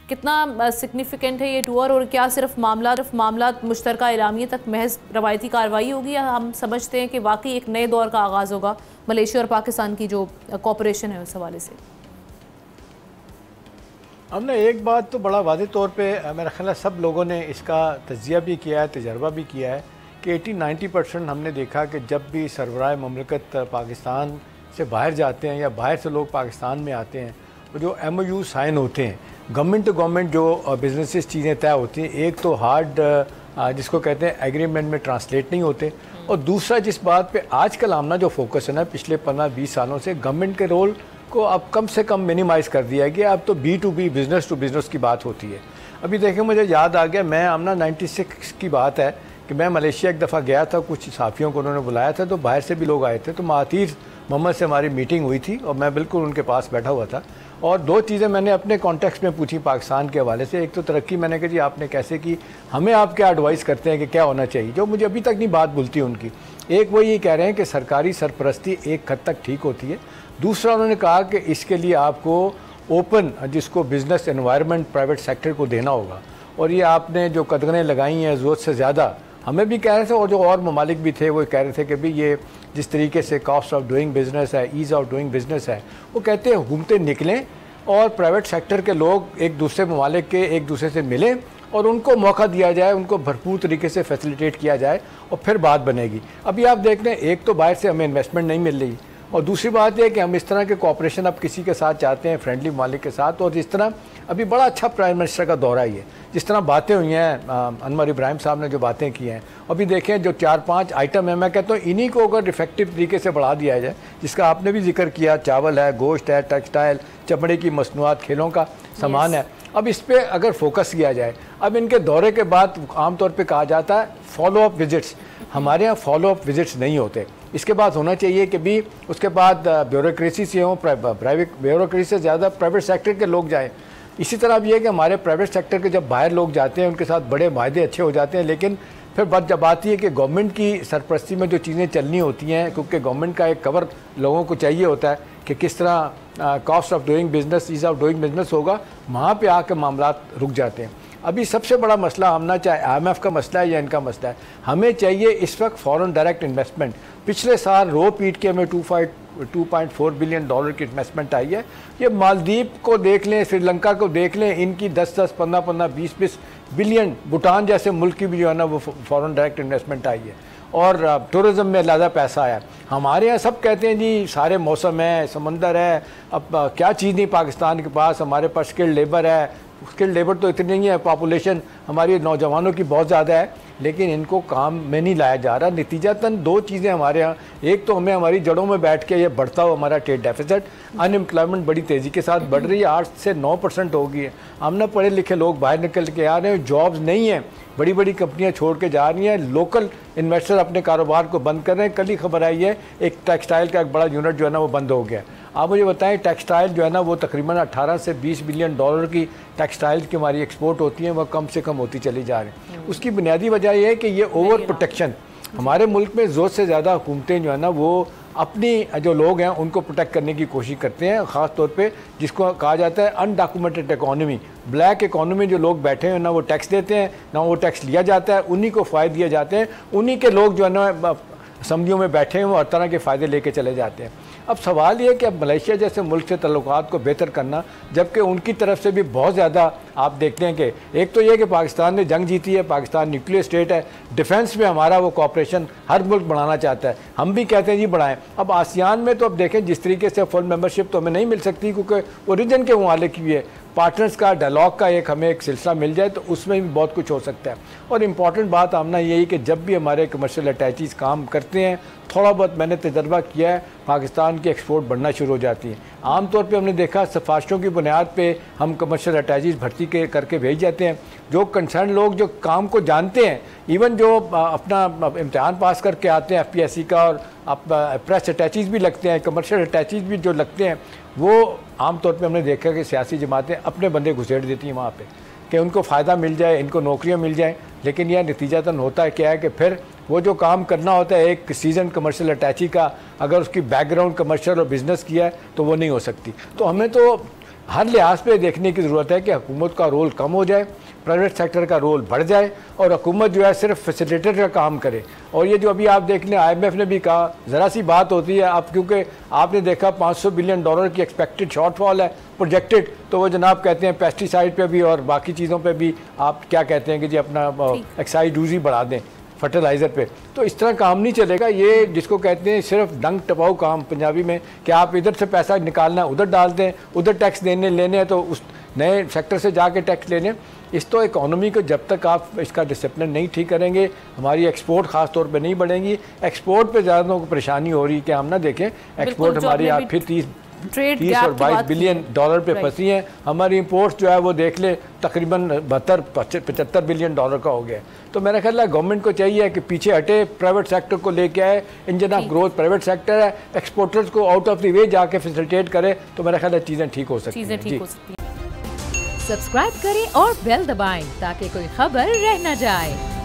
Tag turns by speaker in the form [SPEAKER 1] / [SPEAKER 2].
[SPEAKER 1] कितना सिग्निफिकेंट है ये टूर, और क्या सिर्फ मामला मुश्तरका एलामिया तक महज रवायती कार्रवाई होगी, या हम समझते हैं कि वाकई एक नए दौर का आगाज़ होगा मलेशिया और पाकिस्तान की जो कोऑपरेशन है उस हवाले से?
[SPEAKER 2] हमने एक बात तो बड़ा वाज़ेह तौर पे मेरा ख्याल है सब लोगों ने इसका तजिया भी किया है, तजर्बा भी किया है कि 80-90% हमने देखा कि जब भी सरबराह मुमलिकत पाकिस्तान से बाहर जाते हैं या बाहर से लोग पाकिस्तान में आते हैं, तो जो MOU साइन होते हैं गवर्नमेंट टू गवर्नमेंट, जो बिजनेसेस चीज़ें तय होती हैं, एक तो हार्ड जिसको कहते हैं एग्रीमेंट में ट्रांसलेट नहीं होते, और दूसरा जिस बात पे आजकल आमना जो फोकस है ना पिछले 15-20 सालों से, गवर्नमेंट के रोल को अब कम से कम मिनिमाइज़ कर दिया गया। अब तो B2B बिज़नेस टू बिज़नेस की बात होती है। अभी देखें, मुझे याद आ गया, मैं आमना 96 की बात है कि मैं मलेशिया एक दफ़ा गया था, कुछ साथियों को उन्होंने बुलाया था, तो बाहर से भी लोग आए थे, तो महातीर मोहम्मद से हमारी मीटिंग हुई थी और मैं बिल्कुल उनके पास बैठा हुआ था, और दो चीज़ें मैंने अपने कॉन्टेक्स्ट में पूछी पाकिस्तान के हवाले से। एक तो तरक्की, मैंने कहा जी आपने कैसे की, हमें आप क्या एडवाइस करते हैं कि क्या होना चाहिए, जो मुझे अभी तक नहीं बात भूलती उनकी। एक वो ये कह रहे हैं कि सरकारी सरपरस्ती एक हद तक ठीक होती है, दूसरा उन्होंने कहा कि इसके लिए आपको ओपन जिसको बिज़नेस एनवायरनमेंट प्राइवेट सेक्टर को देना होगा, और ये आपने जो कदगरें लगाई हैं ज़रूरत से ज़्यादा, हमें भी कह रहे थे और जो और ममालिक भी थे वो कह रहे थे कि भाई ये जिस तरीके से कॉस्ट ऑफ डूइंग बिज़नेस है, ईज़ ऑफ डूइंग बिज़नेस है, वो कहते हैं हुकूमतें निकलें और प्राइवेट सेक्टर के लोग एक दूसरे ममालिक के एक दूसरे से मिलें और उनको मौका दिया जाए, उनको भरपूर तरीके से फैसिलिटेट किया जाए और फिर बात बनेगी। अभी आप देख लें, एक तो बाहर से हमें इन्वेस्टमेंट नहीं मिल रही, और दूसरी बात यह कि हम इस तरह के कोऑपरेशन अब किसी के साथ चाहते हैं, फ्रेंडली ममालिक के साथ, और जिस तरह अभी बड़ा अच्छा प्राइम मिनिस्टर का दौरा ही है, जिस तरह बातें हुई हैं, अनवर इब्राहिम साहब ने जो बातें की हैं, अभी देखें जो 4-5 आइटम है, मैं कहता हूँ इन्हीं को अगर इफेक्टिव तरीके से बढ़ा दिया जाए, जिसका आपने भी जिक्र किया, चावल है, गोश्त है, टेक्सटाइल, चमड़े की मसनूआत, खेलों का सामान है, अब इस पर अगर फोकस किया जाए। अब इनके दौरे के बाद आमतौर पर कहा जाता है फॉलो अप विजिट्स, हमारे यहाँ फॉलो अप विजिट्स नहीं होते, इसके बाद होना चाहिए कि भी उसके बाद ब्यूरोक्रेसी से हो, प्राइवेट ब्यूरोक्रेसी से ज़्यादा प्राइवेट सेक्टर के लोग जाएं। इसी तरह अब ये है कि हमारे प्राइवेट सेक्टर के जब बाहर लोग जाते हैं उनके साथ बड़े वायदे अच्छे हो जाते हैं, लेकिन फिर बात जब आती है कि गवर्नमेंट की सरपरस्ती में जो चीज़ें चलनी होती हैं, क्योंकि गवर्नमेंट का एक कवर लोगों को चाहिए होता है कि किस तरह cost of doing business, ease of doing business होगा, वहाँ पर आके मामला रुक जाते हैं। अभी सबसे बड़ा मसला हमना चाहे IMF का मसला है या इनका मसला है, हमें चाहिए इस वक्त फॉरेन डायरेक्ट इन्वेस्टमेंट। पिछले साल रो पीट के हमें 2.4 बिलियन डॉलर की इन्वेस्टमेंट आई है। ये मालदीव को देख लें, श्रीलंका को देख लें, इनकी 10-10, 15-15, 20-20 बिलियन, भूटान जैसे मुल्क की भी जो है ना वो फॉरेन डायरेक्ट इन्वेस्टमेंट आई है, और टूरिज़म में ज़्यादा पैसा आया। हमारे यहाँ सब कहते हैं जी सारे मौसम है, समंदर है, अब क्या चीज़ नहीं पाकिस्तान के पास, हमारे पास स्किल्ड लेबर है, स्किल्ड लेबर तो इतनी नहीं है, पॉपुलेशन हमारी नौजवानों की बहुत ज़्यादा है, लेकिन इनको काम में नहीं लाया जा रहा। नतीजतन दो चीज़ें हमारे यहाँ, एक तो हमें हमारी जड़ों में बैठ के ये बढ़ता हुआ हमारा ट्रेड डेफिसिट, अनएम्प्लॉयमेंट बड़ी तेज़ी के साथ बढ़ रही है, 8 से 9% हो गई है। हम ना पढ़े लिखे लोग बाहर निकल के आ रहे हैं, जॉब्स नहीं है, बड़ी बड़ी कंपनियां छोड़ के जा रही हैं, लोकल इन्वेस्टर अपने कारोबार को बंद कर रहे हैं। कल ही खबर आई है एक टेक्सटाइल का एक बड़ा यूनिट जो है ना वो बंद हो गया। आप मुझे बताएं, टेक्सटाइल जो है ना वो तकरीबन 18 से 20 बिलियन डॉलर की टेक्सटाइल की हमारी एक्सपोर्ट होती है, वह कम से कम होती चली जा रही है। उसकी बुनियादी वजह यह है कि ये ओवर प्रोटेक्शन, हमारे मुल्क में ज़रूरत से ज़्यादा हुकूमतें जो है ना वो अपनी जो लोग हैं उनको प्रोटेक्ट करने की कोशिश करते हैं, ख़ास तौर पे जिसको कहा जाता है अनडॉक्यूमेंटेड इकोनॉमी, ब्लैक इकोनॉमी। जो लोग बैठे हैं ना वो टैक्स देते हैं ना वो टैक्स लिया जाता है, उन्हीं को फ़ायदे दिए जाते हैं, उन्हीं के लोग जो है ना असम्बलियों में बैठे हैं वो हर तरह के फ़ायदे लेके चले जाते हैं। अब सवाल ये कि अब मलेशिया जैसे मुल्क से तल्लुकात को बेहतर करना, जबकि उनकी तरफ से भी बहुत ज़्यादा आप देखते हैं कि एक तो ये कि पाकिस्तान ने जंग जीती है, पाकिस्तान न्यूक्लियर स्टेट है, डिफेंस में हमारा वो कॉपरेशन हर मुल्क बढ़ाना चाहता है, हम भी कहते हैं जी बढ़ाएं। अब आसियान में तो अब देखें जिस तरीके से फुल मेंबरशिप तो हमें नहीं मिल सकती, क्योंकि वो रीजन के ममालिक की है, पार्टनर्स का डायलॉग का एक हमें एक सिलसिला मिल जाए तो उसमें भी बहुत कुछ हो सकता है। और इम्पॉर्टेंट बात आमना यही कि जब भी हमारे कमर्शियल अटैचीज़ काम करते हैं, थोड़ा बहुत मैंने तजर्बा किया है, पाकिस्तान की एक्सपोर्ट बढ़ना शुरू हो जाती है। आमतौर पे हमने देखा सिफारिशों की बुनियाद पे हम कमर्शियल अटैचीज़ भर्ती करके भेज जाते हैं। जो कंसर्न लोग जो काम को जानते हैं, इवन जो अपना इम्तहान पास करके आते हैं FPSC का, और प्रेस अटैचीज़ भी लगते हैं, कमर्शियल अटैचीज़ भी जो लगते हैं, वो आमतौर पे हमने देखा कि सियासी जमातें अपने बंदे घुसेड़ देती हैं वहाँ पे कि उनको फ़ायदा मिल जाए, इनको नौकरियाँ मिल जाएँ। लेकिन यह नतीजतन होता है क्या है कि फिर वो जो काम करना होता है एक सीजन कमर्शियल अटैची का, अगर उसकी बैकग्राउंड कमर्शियल और बिज़नेस किया है तो वो नहीं हो सकती। तो हमें तो हर लिहाज पे देखने की ज़रूरत है कि हुकूमत का रोल कम हो जाए, प्राइवेट सेक्टर का रोल बढ़ जाए और हुकूमत जो है सिर्फ फैसिलिटेटर का काम करे। और ये जो अभी आप देख लें, IMF ने भी कहा, ज़रा सी बात होती है अब, क्योंकि आपने देखा $500 बिलियन की एक्सपेक्टेड शॉर्टफॉल है प्रोजेक्टेड, तो वो जनाब कहते हैं पेस्टिसाइड पे भी और बाकी चीज़ों पे भी आप क्या कहते हैं कि जी अपना एक्साइज ड्यूटी बढ़ा दें फर्टिलाइज़र पे। तो इस तरह काम नहीं चलेगा। ये जिसको कहते हैं सिर्फ डंग टपाऊ काम पंजाबी में, कि आप इधर से पैसा निकालना उधर डाल दें, उधर टैक्स देने लेने हैं तो उस नए सेक्टर से जाके टैक्स लेने। इस तो इकोनॉमी को जब तक आप इसका डिसिप्लिन नहीं ठीक करेंगे, हमारी एक्सपोर्ट ख़ास तौर पे नहीं बढ़ेंगी। एक्सपोर्ट पे ज़्यादा लोगों को परेशानी हो रही है कि हम ना देखें एक्सपोर्ट हमारी आप फिर 30 और 22 बिलियन डॉलर पे फंसी हैं। हमारी इंपोर्ट्स जो है वो देख ले तकरीबन 72-75 बिलियन डॉलर का हो गया। तो मेरा ख्याल है गवर्नमेंट को चाहिए कि पीछे हटे, प्राइवेट सेक्टर को लेके आए, engine of growth private sector है, एक्सपोर्टर्स को आउट ऑफ द वे जाके फैसिलिटेट करे, तो मेरा ख्याल है चीज़ें ठीक हो सकती हैं।
[SPEAKER 3] सब्सक्राइब करें और बेल दबाएं ताकि कोई खबर रह न जाए।